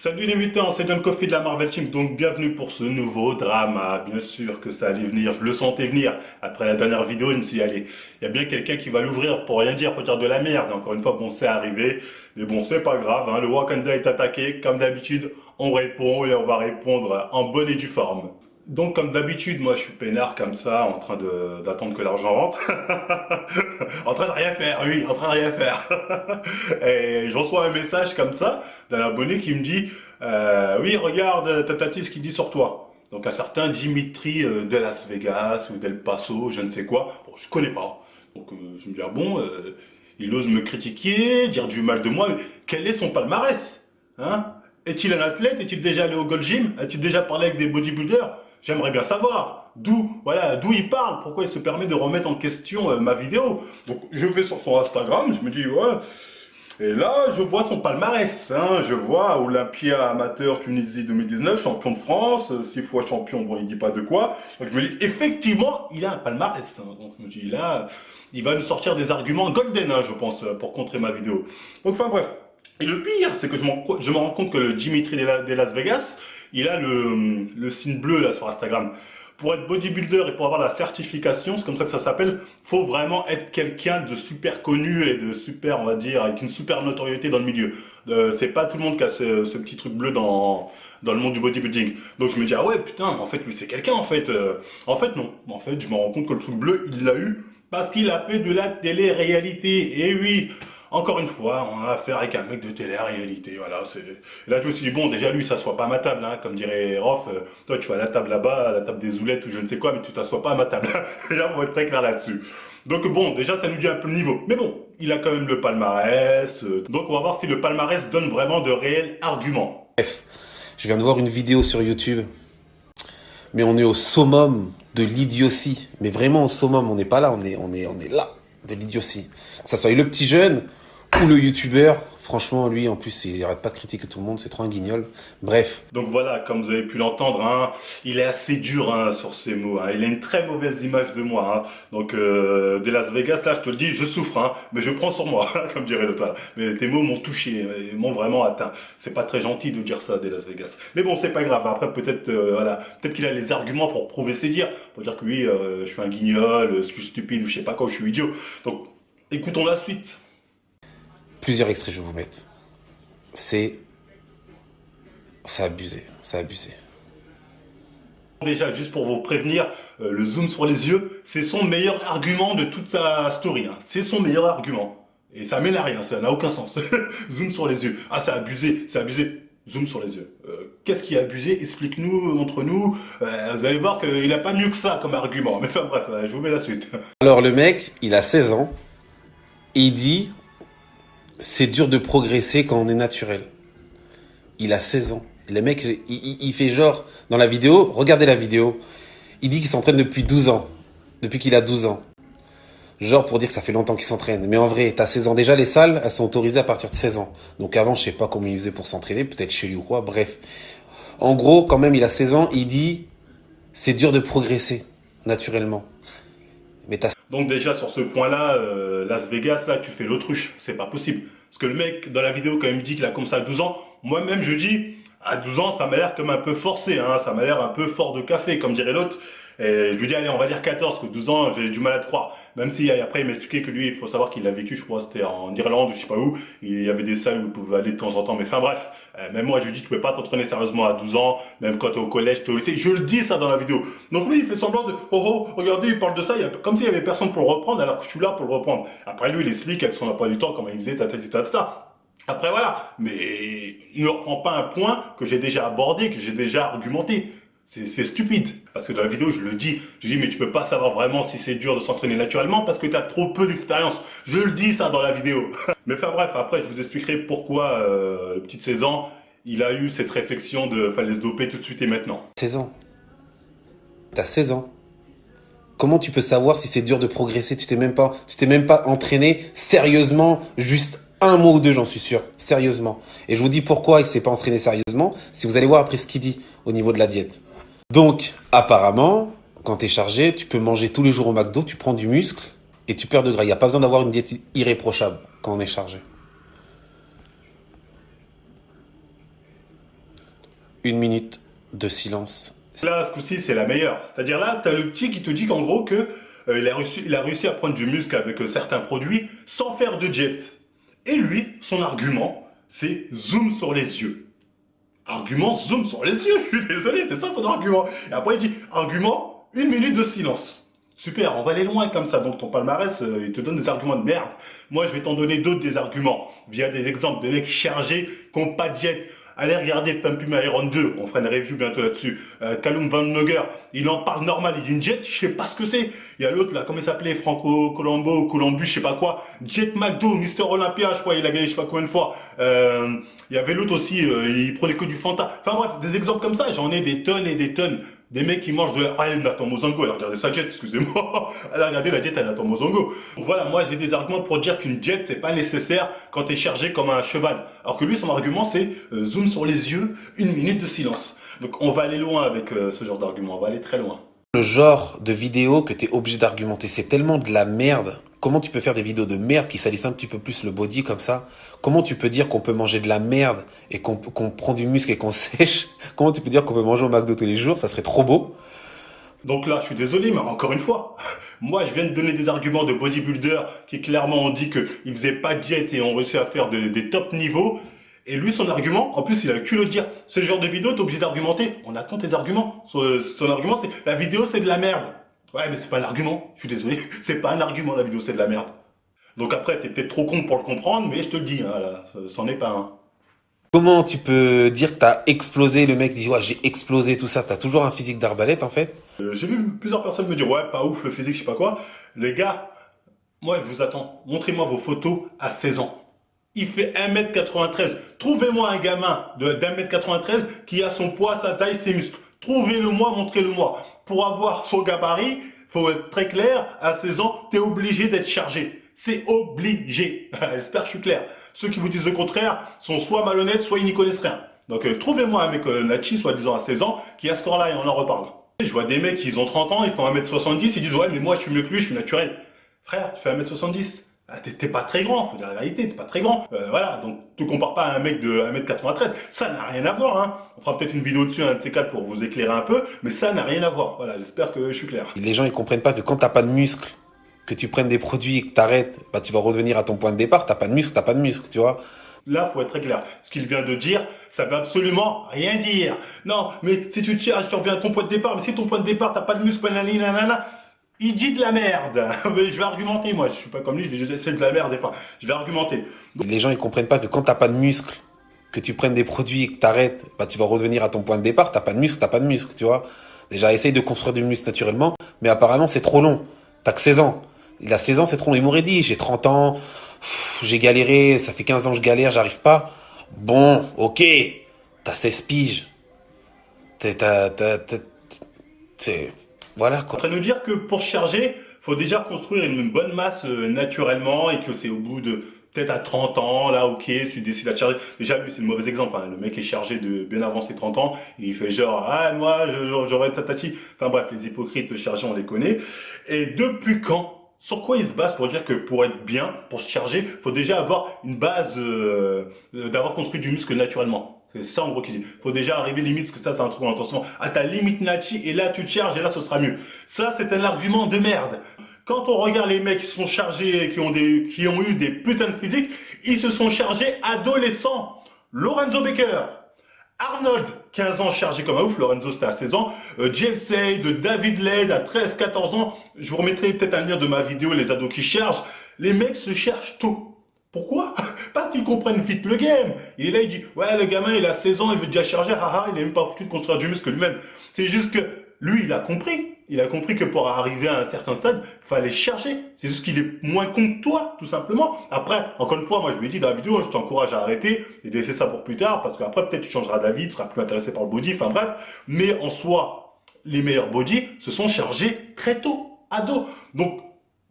Salut les mutants, c'est John Coffey de la Marvel Team, donc bienvenue pour ce nouveau drama. Bien sûr que ça allait venir, je le sentais venir. Après la dernière vidéo, je me suis dit, allez, il y a bien quelqu'un qui va l'ouvrir pour rien dire, pour dire de la merde. Encore une fois, bon, c'est arrivé, mais bon, c'est pas grave, hein. Le Wakanda est attaqué, comme d'habitude, on répond et on va répondre en bonne et due forme. Donc, comme d'habitude, moi je suis peinard comme ça, en train d'attendre que l'argent rentre. En train de rien faire, oui, en train de rien faire. Et je reçois un message comme ça d'un abonné qui me dit oui, regarde, Tatatis ce qu'il dit sur toi. Donc un certain Dimitri de Las Vegas ou d'El Paso, je ne sais quoi. Bon, je connais pas. Donc je me dis, ah bon, il ose me critiquer, dire du mal de moi. Mais quel est son palmarès, hein? Est-il un athlète? Est-il déjà allé au Gold Gym? A-t-il déjà parlé avec des bodybuilders? J'aimerais bien savoir d'où il parle, pourquoi il se permet de remettre en question ma vidéo. Donc je vais sur son Instagram, je me dis ouais. Et là, je vois son palmarès, hein. Je vois Olympia amateur Tunisie 2019, champion de France, 6 fois champion, bon, il dit pas de quoi. Donc je me dis, effectivement, il a un palmarès, hein. Donc je me dis, là, il va nous sortir des arguments golden, hein, je pense, pour contrer ma vidéo. Donc enfin bref. Et le pire, c'est que je me rends compte que le Dimitri de Las Vegas, il a le signe bleu là sur Instagram. Pour être bodybuilder et pour avoir la certification, c'est comme ça que ça s'appelle, faut vraiment être quelqu'un de super connu et de super, on va dire, avec une super notoriété dans le milieu. C'est pas tout le monde qui a ce petit truc bleu dans le monde du bodybuilding. Donc je me dis, ah ouais, putain, en fait, lui c'est quelqu'un en fait. En fait, non. En fait, je me rends compte que le truc bleu, il l'a eu parce qu'il a fait de la télé-réalité. Et oui, encore une fois, on a affaire avec un mec de télé-réalité, voilà. Là, je me suis dit, bon, déjà, lui, il s'assoit pas à ma table, hein, comme dirait Rof. Toi, tu vas à la table là-bas, à la table des oulettes ou je ne sais quoi, mais tu t'assois pas à ma table. Là, on va être très clair là-dessus. Donc bon, déjà, ça nous dit un peu le niveau. Mais bon, il a quand même le palmarès. Donc on va voir si le palmarès donne vraiment de réels arguments. Bref, je viens de voir une vidéo sur YouTube, mais on est au summum de l'idiotie. Mais vraiment au summum, on n'est pas là, on est là, de l'idiotie. Que ça soit le petit jeune ou le youtubeur, franchement, lui, en plus, il arrête pas de critiquer tout le monde, c'est trop un guignol. Bref. Donc voilà, comme vous avez pu l'entendre, hein, il est assez dur hein, sur ses mots. Hein. Il a une très mauvaise image de moi. Hein. Donc de Las Vegas, là, je te le dis, je souffre, hein, mais je prends sur moi, comme dirait l'autre. Mais tes mots m'ont touché, ils m'ont vraiment atteint. C'est pas très gentil de dire ça des Las Vegas. Mais bon, c'est pas grave. Après, peut-être, voilà, peut-être qu'il a les arguments pour prouver ses dires, pour dire que oui, je suis un guignol, je suis stupide ou je sais pas quoi, je suis idiot. Donc, écoutons la suite. Plusieurs extraits, je vais vous mettre. C'est abusé, c'est abusé. Déjà, juste pour vous prévenir, le zoom sur les yeux, c'est son meilleur argument de toute sa story. Hein. C'est son meilleur argument. Et ça mène à rien, ça n'a aucun sens. Zoom sur les yeux. Ah, c'est abusé, c'est abusé. Zoom sur les yeux. Qu'est-ce qui est abusé? Explique-nous, montre-nous. Vous allez voir qu'il n'a pas mieux que ça comme argument. Mais enfin bref, je vous mets la suite. Alors le mec, il a 16 ans, et il dit, c'est dur de progresser quand on est naturel. Il a 16 ans. Et le mec, il fait genre, dans la vidéo, regardez la vidéo, il dit qu'il s'entraîne depuis 12 ans. Depuis qu'il a 12 ans. Genre pour dire que ça fait longtemps qu'il s'entraîne. Mais en vrai, t'as 16 ans. Déjà, les salles, elles sont autorisées à partir de 16 ans. Donc avant, je sais pas comment il faisait pour s'entraîner, peut-être chez lui ou quoi. Bref. En gros, quand même, il a 16 ans, il dit, c'est dur de progresser, naturellement. Mais t'as... Donc déjà sur ce point-là, Las Vegas, là, tu fais l'autruche. C'est pas possible. Parce que le mec, dans la vidéo, quand il me dit qu'il a comme ça à 12 ans, moi-même, je dis, à 12 ans, ça m'a l'air comme un peu forcé, hein. Ça m'a l'air un peu fort de café, comme dirait l'autre. Et je lui dis, allez, on va dire 14, parce que 12 ans, j'ai du mal à te croire. Même si après, il m'a expliqué que lui, il faut savoir qu'il a vécu, je crois, c'était en Irlande, je sais pas où. Il y avait des salles où il pouvait aller de temps en temps. Mais enfin bref, même moi, je lui dis, tu peux pas t'entraîner sérieusement à 12 ans, même quand t'es au collège, t'es au lycée. Je le dis ça dans la vidéo. Donc lui, il fait semblant de, oh, regardez, il parle de ça, comme s'il y avait personne pour le reprendre, alors que je suis là pour le reprendre. Après, lui, il explique avec son emploi du temps, comment il faisait, ta. Après voilà, mais ne reprends pas un point que j'ai déjà abordé, que j'ai déjà argumenté. C'est stupide. Parce que dans la vidéo, je dis, mais tu peux pas savoir vraiment si c'est dur de s'entraîner naturellement parce que tu as trop peu d'expérience. Je le dis ça dans la vidéo. Mais enfin bref, après je vous expliquerai pourquoi le petit de 16 ans, il a eu cette réflexion de fallait se doper tout de suite et maintenant. 16 ans. T'as 16 ans. Comment tu peux savoir si c'est dur de progresser? Tu t'es même pas entraîné sérieusement, juste un mois ou deux, j'en suis sûr. Sérieusement. Et je vous dis pourquoi il s'est pas entraîné sérieusement, si vous allez voir après ce qu'il dit au niveau de la diète. Donc, apparemment, quand t'es chargé, tu peux manger tous les jours au McDo, tu prends du muscle et tu perds de gras. Il n'y a pas besoin d'avoir une diète irréprochable quand on est chargé. une minute de silence. Là, ce coup-ci, c'est la meilleure. C'est-à-dire là, tu as le petit qui te dit qu'en gros que il a réussi à prendre du muscle avec certains produits sans faire de jet. Et lui, son argument, c'est zoom sur les yeux. Argument, zoom sur les yeux, je suis désolé, c'est ça son argument. Et après, il dit, argument, une minute de silence. Super, on va aller loin comme ça. Donc ton palmarès, il te donne des arguments de merde. Moi, je vais t'en donner d'autres des arguments, via des exemples de mecs chargés, qui n'ont pas de jet. Allez regarder Pumpy My Iron 2, on fera une review bientôt là-dessus. Callum Van Nogger, il en parle normal, il dit une jet, je sais pas ce que c'est. Il y a l'autre là, comment il s'appelait, Franco Colombo, Columbus, je sais pas quoi. Jet McDo, Mister Olympia, je crois, il a gagné je sais pas combien de fois. Il y avait l'autre aussi, il prenait que du Fanta. Enfin bref, des exemples comme ça, j'en ai des tonnes et des tonnes. Des mecs qui mangent de la... Ah, elle attend Mozongo, elle a regardé sa jet, excusez-moi. Elle a regardé la jet, elle attend Mozongo. Donc voilà, moi j'ai des arguments pour dire qu'une jet, c'est pas nécessaire quand t'es chargé comme un cheval. Alors que lui, son argument, c'est zoom sur les yeux, une minute de silence. Donc on va aller loin avec ce genre d'argument, on va aller très loin. Le genre de vidéo que tu es obligé d'argumenter, c'est tellement de la merde. Comment tu peux faire des vidéos de merde qui salissent un petit peu plus le body comme ça? Comment tu peux dire qu'on peut manger de la merde et qu'on prend du muscle et qu'on sèche? Comment tu peux dire qu'on peut manger au McDo tous les jours? Ça serait trop beau. Donc là, je suis désolé, mais encore une fois, moi je viens de donner des arguments de bodybuilder qui clairement ont dit qu'ils faisaient pas de diète et ont réussi à faire des top niveaux. Et lui, son argument, en plus, il a le culot de dire, ce genre de vidéo, t'es obligé d'argumenter. On attend tes arguments. Son argument, c'est, la vidéo, c'est de la merde. Ouais, mais c'est pas un argument. Je suis désolé. C'est pas un argument, la vidéo, c'est de la merde. Donc après, t'es peut-être trop con pour le comprendre, mais je te le dis, hein, là, c'en est pas un. Comment tu peux dire que t'as explosé? Le mec dit, ouais, j'ai explosé tout ça. T'as toujours un physique d'arbalète, en fait. J'ai vu plusieurs personnes me dire, ouais, pas ouf, le physique, je sais pas quoi. Les gars, moi, je vous attends. Montrez-moi vos photos à 16 ans. Il fait 1m93. Trouvez-moi un gamin d'1m93 qui a son poids, sa taille, ses muscles. Trouvez-le-moi, montrez-le-moi. Pour avoir son gabarit, faut être très clair, à 16 ans, t'es obligé d'être chargé. C'est obligé. J'espère que je suis clair. Ceux qui vous disent le contraire sont soit malhonnêtes, soit ils n'y connaissent rien. Donc trouvez-moi un mec Nachi, soi-disant à 16 ans, qui a ce corps-là et on en reparle. Je vois des mecs, ils ont 30 ans, ils font 1m70, ils disent ouais mais moi je suis mieux que lui, je suis naturel. Frère, tu fais 1m70. Ah, t'es pas très grand, faut dire la vérité, t'es pas très grand. Voilà, donc te compare pas à un mec de 1m93, ça n'a rien à voir. Hein. On fera peut-être une vidéo dessus, un de ces quatre pour vous éclairer un peu, mais ça n'a rien à voir. Voilà, j'espère que je suis clair. Les gens, ils comprennent pas que quand t'as pas de muscle, que tu prennes des produits et que t'arrêtes, bah tu vas revenir à ton point de départ. T'as pas de muscle, tu vois. Là, faut être très clair. Ce qu'il vient de dire, ça veut absolument rien dire. Non, mais si tu te charges, tu reviens à ton point de départ, mais si ton point de départ, t'as pas de muscle, nanana, il dit de la merde. Mais je vais argumenter, moi. Je suis pas comme lui, je vais essayer de la merde des fois. Je vais argumenter. Les gens, ils comprennent pas que quand t'as pas de muscle, que tu prennes des produits et que t'arrêtes, bah tu vas revenir à ton point de départ. T'as pas de muscle, tu vois. Déjà, essaye de construire du muscle naturellement, mais apparemment, c'est trop long. T'as que 16 ans. Il a 16 ans, c'est trop long. Il m'aurait dit, j'ai 30 ans, j'ai galéré, ça fait 15 ans que je galère, j'arrive pas. Bon, ok, t'as 16 piges. Voilà, En quoi. train de nous dire que pour se charger, faut déjà construire une bonne masse naturellement et que c'est au bout de peut-être à 30 ans, là, ok, tu décides à te charger. Déjà, lui, c'est le mauvais exemple. Hein. Le mec est chargé de bien avant ses 30 ans et il fait genre, ah, moi, j'aurais tatati. Enfin bref, les hypocrites chargés, on les connaît. Et depuis quand? Sur quoi il se base pour dire que pour être bien, pour se charger, faut déjà avoir une base, d'avoir construit du muscle naturellement. C'est ça en gros qu'il dit. Faut déjà arriver limite, parce que ça c'est un truc en attention, à ta limite Nachi, et là tu te charges, et là ce sera mieux. Ça c'est un argument de merde. Quand on regarde les mecs qui sont chargés, qui ont eu des putains de physiques, ils se sont chargés adolescents. Lorenzo Baker, Arnold, 15 ans chargé comme un ouf, Lorenzo c'était à 16 ans, Jeff Sade, David Led à 13-14 ans, je vous remettrai peut-être un lien de ma vidéo, les ados qui chargent, les mecs se cherchent tôt. Pourquoi? Parce qu'ils comprennent vite le game. Il est là, il dit, ouais, le gamin, il a 16 ans, il veut déjà charger, haha, il est même pas foutu de construire du muscle lui-même. C'est juste que lui, il a compris. Il a compris que pour arriver à un certain stade, il fallait charger. C'est juste qu'il est moins con que toi, tout simplement. Après, encore une fois, moi, je lui ai dit dans la vidéo, je t'encourage à arrêter et de laisser ça pour plus tard, parce qu'après, peut-être tu changeras d'avis, tu seras plus intéressé par le body, enfin bref. Mais en soi, les meilleurs body se sont chargés très tôt, ados. Donc,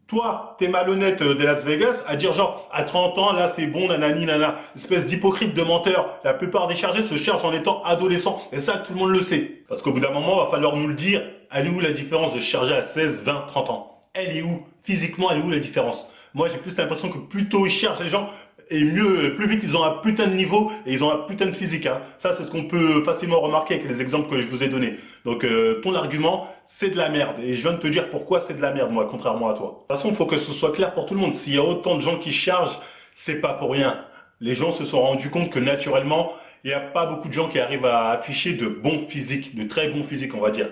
toi, t'es malhonnête de Las Vegas à dire genre, à 30 ans, là, c'est bon, nanani, nana. Espèce d'hypocrite de menteur. La plupart des chargés se chargent en étant adolescents. Et ça, tout le monde le sait. Parce qu'au bout d'un moment, il va falloir nous le dire. Elle est où la différence de se charger à 16, 20, 30 ans? Elle est où? Physiquement, elle est où la différence? Moi, j'ai plus l'impression que plus tôt ils chargent les gens, et mieux, plus vite ils ont un putain de niveau et ils ont un putain de physique. Hein. Ça, c'est ce qu'on peut facilement remarquer avec les exemples que je vous ai donnés. Donc, ton argument, c'est de la merde. Et je viens de te dire pourquoi c'est de la merde, moi, contrairement à toi. De toute façon, il faut que ce soit clair pour tout le monde. S'il y a autant de gens qui chargent, c'est pas pour rien. Les gens se sont rendus compte que naturellement, il n'y a pas beaucoup de gens qui arrivent à afficher de bons physiques, de très bons physiques, on va dire.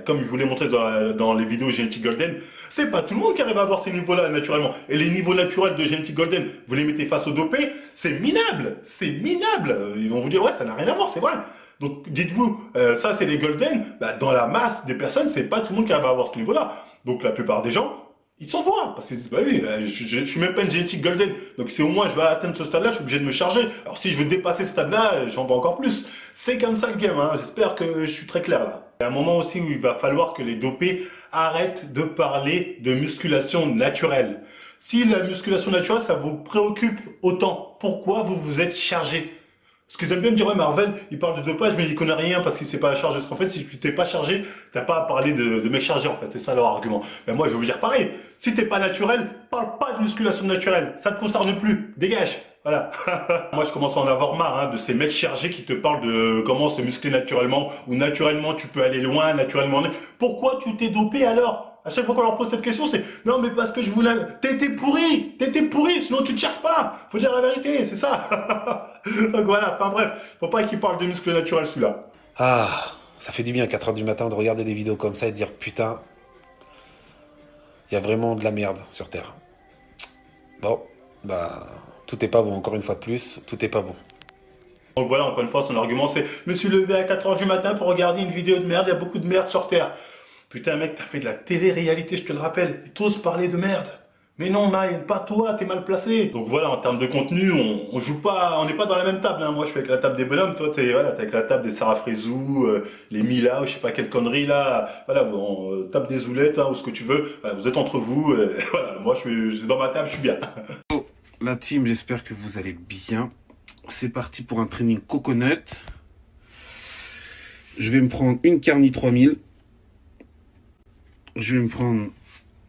Comme je vous l'ai montré dans les vidéos Genetic Golden, c'est pas tout le monde qui arrive à avoir ces niveaux-là naturellement. Et les niveaux naturels de Genetic Golden, vous les mettez face aux dopés, c'est minable, c'est minable. Ils vont vous dire ouais, ça n'a rien à voir, c'est vrai. Donc dites-vous, ça c'est les Golden, bah, dans la masse des personnes, c'est pas tout le monde qui arrive à avoir ce niveau-là. Donc la plupart des gens, ils s'en voient, parce que bah oui, je suis même pas une Genetic Golden, donc si au moins je vais atteindre ce stade-là, je suis obligé de me charger. Alors si je veux dépasser ce stade-là, j'en veux encore plus. C'est comme ça le game, hein. J'espère que je suis très clair là. Il y a un moment aussi où il va falloir que les dopés arrêtent de parler de musculation naturelle. Si la musculation naturelle, ça vous préoccupe autant, pourquoi vous vous êtes chargé? Parce qu'ils aiment bien me dire, ouais, Marvel, il parle de dopage, mais il connaît rien parce qu'il s'est pas chargé. Parce qu'en fait, si tu t'es pas chargé, t'as pas à parler de mecs chargés, en fait. C'est ça leur argument. Mais moi, je vais vous dire pareil. Si t'es pas naturel, parle pas de musculation naturelle. Ça te concerne plus. Dégage. Voilà. Moi, je commence à en avoir marre, hein, de ces mecs chargés qui te parlent de comment se muscler naturellement, ou naturellement tu peux aller loin, naturellement. Pourquoi tu t'es dopé alors? À chaque fois qu'on leur pose cette question, c'est non, mais parce que je voulais. T'étais pourri, sinon tu te cherches pas. Faut dire la vérité, c'est ça. Donc voilà, enfin bref, faut pas qu'il parle de muscles naturels celui-là. Ah, ça fait du bien à 4 heures du matin de regarder des vidéos comme ça et de dire putain, il y a vraiment de la merde sur Terre. Bon, bah, tout est pas bon, encore une fois de plus, tout est pas bon. Donc voilà, encore une fois, son argument c'est je me suis levé à 4 heures du matin pour regarder une vidéo de merde, il y a beaucoup de merde sur Terre. Putain mec, t'as fait de la télé-réalité, je te le rappelle. Et t'oses parler de merde. Mais non, Maï, pas toi, t'es mal placé. Donc voilà, en termes de contenu, on joue pas, on n'est pas dans la même table. Hein. Moi, je suis avec la table des bonhommes, toi, t'es avec la table des Sarah Frézou, les Mila, ou je sais pas quelle connerie là. Voilà, on tape des zoulettes, hein, ou ce que tu veux. Voilà, vous êtes entre vous. Voilà, moi, je suis dans ma table, je suis bien. Oh, la team, j'espère que vous allez bien. C'est parti pour un training coconut. Je vais me prendre une Carni 3000. Je vais me prendre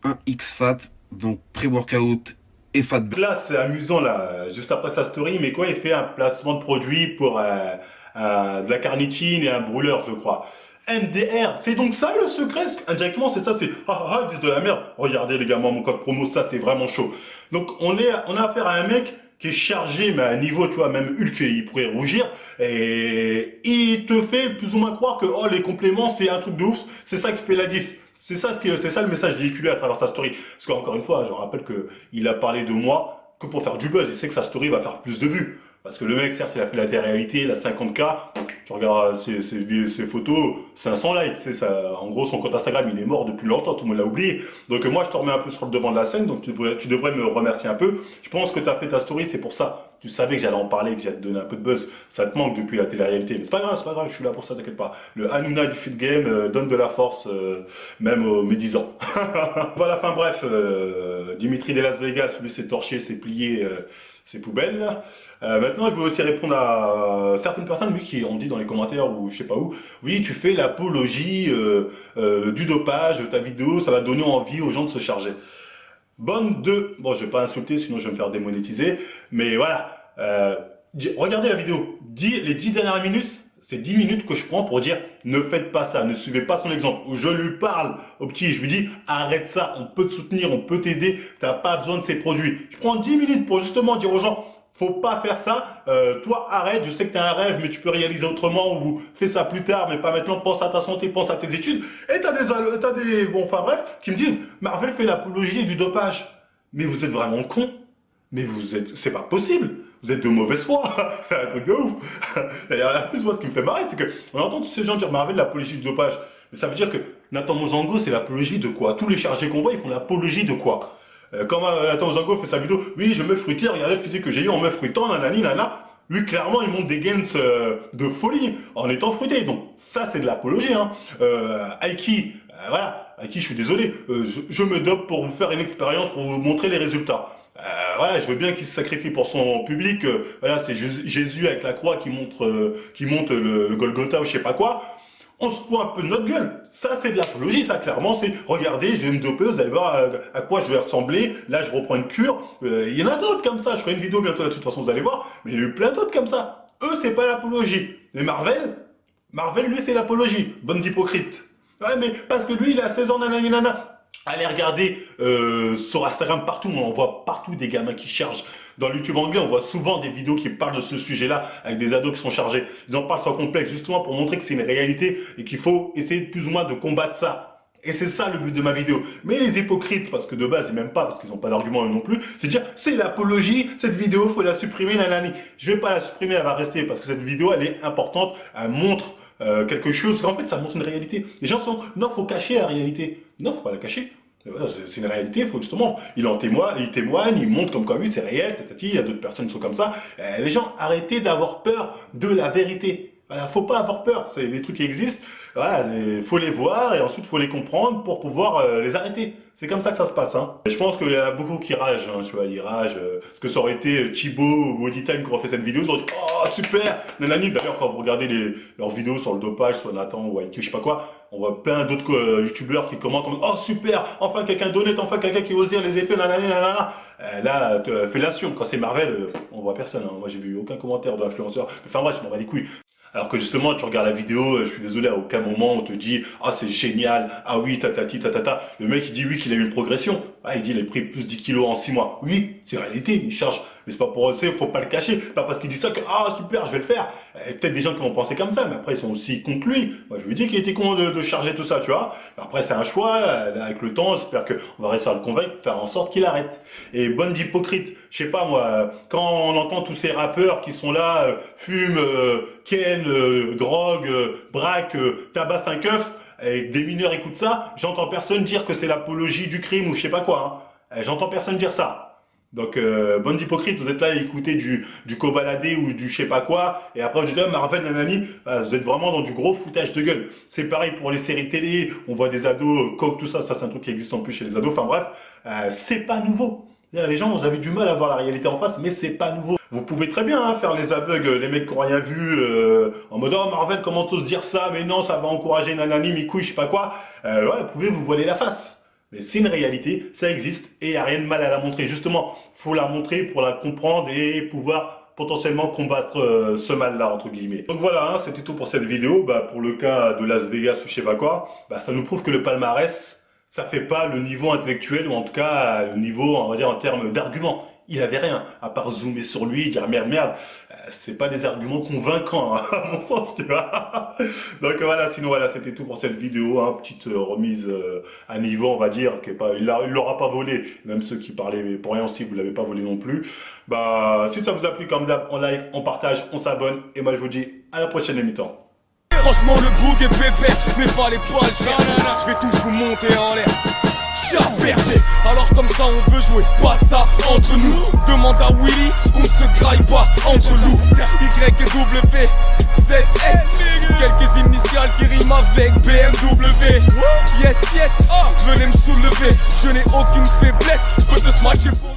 un X-Fat, donc pré-workout et fat. Là, c'est amusant, là, juste après sa story, mais quoi, il fait un placement de produit pour de la carnitine et un brûleur, je crois. MDR, c'est donc ça le secret? Indirectement, c'est ça, c'est ils disent de la merde. Regardez les gars, moi, mon code promo, ça, c'est vraiment chaud. Donc, on a affaire à un mec qui est chargé, mais à un niveau, tu vois, même Hulk, il pourrait rougir, et il te fait plus ou moins croire que, oh, les compléments, c'est un truc de ouf, c'est ça qui fait la diff. C'est ça le message véhiculé à travers sa story. Parce qu'encore une fois, je rappelle que il a parlé de moi que pour faire du buzz. Il sait que sa story va faire plus de vues. Parce que le mec, certes, il a fait la télé-réalité, il a 50K. Tu regardes ses photos, 500 likes. C'est ça. En gros, son compte Instagram, il est mort depuis longtemps, tout le monde l'a oublié. Donc moi, je te remets un peu sur le devant de la scène, donc tu devrais me remercier un peu. Je pense que tu as fait ta story, c'est pour ça. Tu savais que j'allais en parler, que j'allais te donner un peu de buzz. Ça te manque depuis la télé-réalité. Mais c'est pas grave, je suis là pour ça, t'inquiète pas. Le Hanouna du fit game donne de la force, même aux médisants. Voilà, enfin bref, Dimitri de Las Vegas, lui, s'est torché, s'est plié, ses poubelles. Maintenant, je veux aussi répondre à certaines personnes, oui, qui ont dit dans les commentaires ou je sais pas où, oui, tu fais l'apologie du dopage, ta vidéo, ça va donner envie aux gens de se charger. Bon, je vais pas insulter, sinon je vais me faire démonétiser, mais voilà, regardez la vidéo, les 10 dernières minutes, c'est 10 minutes que je prends pour dire ne faites pas ça, ne suivez pas son exemple. Je lui parle au petit, je lui dis arrête ça, on peut te soutenir, on peut t'aider, t'as pas besoin de ces produits. Je prends 10 minutes pour justement dire aux gens faut pas faire ça, toi arrête, je sais que tu as un rêve mais tu peux réaliser autrement ou fais ça plus tard mais pas maintenant, pense à ta santé, pense à tes études. Et t'as des bon enfin bref, qui me disent Marvel fait l'apologie du dopage. Mais vous êtes vraiment con. Mais c'est pas possible. Vous êtes de mauvaise foi. C'est un truc de ouf. Et en plus, moi, ce qui me fait marrer, c'est que on entend tous ces gens dire Marvel l'apologie du dopage. Mais ça veut dire que Nathan Mozango, c'est l'apologie de quoi? Tous les chargés qu'on voit, ils font l'apologie de quoi? Quand Nathan Mozango fait sa vidéo, oui, je me fruité, regardez le physique que j'ai eu en me fruitant, nanani, nana. Lui, clairement, il monte des gains de folie en étant fruité. Donc, ça, c'est de l'apologie. Hein. Aiki, voilà. Aiki, je suis désolé. Je me dope pour vous faire une expérience, pour vous montrer les résultats. Voilà, je veux bien qu'il se sacrifie pour son public. Voilà, c'est Jésus avec la croix qui monte le Golgotha ou je sais pas quoi. on se fout un peu de notre gueule. Ça, c'est de l'apologie, ça, clairement. C'est, regardez, je vais me doper, vous allez voir à quoi je vais ressembler. Là, je reprends une cure. Il y en a d'autres comme ça. Je ferai une vidéo bientôt là-dessus, de toute façon, vous allez voir. Mais il y en a eu plein d'autres comme ça. Eux, c'est pas l'apologie. Mais Marvel, lui, c'est l'apologie. Bande d'hypocrites. Ouais, mais parce que lui, il a 16 ans, nanana. Allez regarder sur Instagram partout, on voit partout des gamins qui chargent. Dans le YouTube anglais, on voit souvent des vidéos qui parlent de ce sujet-là avec des ados qui sont chargés. Ils en parlent sans complexe, justement pour montrer que c'est une réalité et qu'il faut essayer plus ou moins de combattre ça. Et c'est ça le but de ma vidéo. Mais les hypocrites, parce que de base ils m'aiment pas, parce qu'ils n'ont pas d'argument eux non plus, c'est de dire c'est l'apologie, cette vidéo, faut la supprimer, nanani. Je vais pas la supprimer, elle va rester, parce que cette vidéo, elle est importante, elle montre quelque chose, en fait ça montre une réalité. Les gens sont, non, faut cacher la réalité. Non, faut pas la cacher. Voilà, c'est une réalité, il faut justement, il témoigne, il montre comme quoi oui c'est réel, tatati, il y a d'autres personnes qui sont comme ça. Les gens, arrêtez d'avoir peur de la vérité. Voilà, faut pas avoir peur, c'est des trucs qui existent, voilà, faut les voir et ensuite faut les comprendre pour pouvoir les arrêter. C'est comme ça que ça se passe, hein. Et je pense qu'il y en a beaucoup qui ragent, hein, tu vois, ils ragent. Parce que ça aurait été Thibaut ou Bodytime qui aurait fait cette vidéo, ils auraient dit oh super, nanani. D'ailleurs quand vous regardez leurs vidéos sur le dopage, sur Nathan ou IQ, je sais pas quoi, on voit plein d'autres youtubeurs qui commentent en mode oh super, enfin quelqu'un d'honnête, enfin quelqu'un qui ose dire les effets, nanani, nanana. Là, fellation, quand c'est Marvel, on voit personne, hein. Moi j'ai vu aucun commentaire de l'influenceur. Enfin bref, je m'en bats les couilles. Alors que justement, tu regardes la vidéo, je suis désolé, à aucun moment on te dit « Ah, c'est génial, ah oui, tatati, tatata ». Le mec, il dit oui qu'il a eu une progression. Ah, il dit il a pris plus 10 kilos en 6 mois. Oui, c'est la réalité, il charge. Mais c'est pas pour eux, faut pas le cacher. Pas parce qu'il dit ça que « Ah, super, je vais le faire ». Peut-être des gens qui vont penser comme ça, mais après, ils sont aussi cons que lui. Moi, je lui dis qu'il était con de charger tout ça, tu vois. Après, c'est un choix. Avec le temps, j'espère qu'on va réussir à le convaincre, faire en sorte qu'il arrête. Et bande d'hypocrites. Je sais pas, moi, quand on entend tous ces rappeurs qui sont là, fument, ken, drogue, braque, tabac 5 œufs, et que des mineurs écoutent ça, j'entends personne dire que c'est l'apologie du crime ou je sais pas quoi, hein. J'entends personne dire ça. Donc, bande d'hypocrites, vous êtes là à écouter du cobaladé ou du je sais pas quoi, et après vous dites, ah, Marvel, nanani, vous êtes vraiment dans du gros foutage de gueule. C'est pareil pour les séries télé, on voit des ados, coke, tout ça, ça c'est un truc qui existe en plus chez les ados, enfin bref, c'est pas nouveau. Les gens, vous avez du mal à voir la réalité en face, mais c'est pas nouveau. Vous pouvez très bien faire les aveugles, les mecs qui n'ont rien vu, en mode oh Marvel, comment t'oses dire ça, mais non, ça va encourager nanani, mes couilles, je sais pas quoi. Ouais, vous pouvez vous voiler la face. Mais c'est une réalité, ça existe et il n'y a rien de mal à la montrer. Justement, faut la montrer pour la comprendre et pouvoir potentiellement combattre ce mal-là, entre guillemets. Donc voilà, hein, c'était tout pour cette vidéo. Pour le cas de Las Vegas ou je sais pas quoi, ça nous prouve que le palmarès, ça fait pas le niveau intellectuel ou en tout cas le niveau, on va dire, en termes d'arguments. Il avait rien, à part zoomer sur lui, dire merde. C'est pas des arguments convaincants, hein, à mon sens, tu vois. Donc voilà, sinon voilà, c'était tout pour cette vidéo, hein, petite remise à niveau, on va dire, que il l'aura pas volé. Même ceux qui parlaient pour rien aussi, vous l'avez pas volé non plus. Si ça vous a plu, comme d'hab, on like, on partage, on s'abonne, et moi je vous dis à la prochaine mi-temps. Franchement le bout est pépère, mais fallait pas le chercher. Je vais tous vous monter en l'air. Chat perché, alors comme ça on veut jouer, pas de ça entre nous. Demande à Willy, on ne se graille pas entre loups. Y et W, Z, S. Quelques initiales qui riment avec BMW. Yes, yes, venez me soulever, je n'ai aucune faiblesse, je peux te smatcher pour le...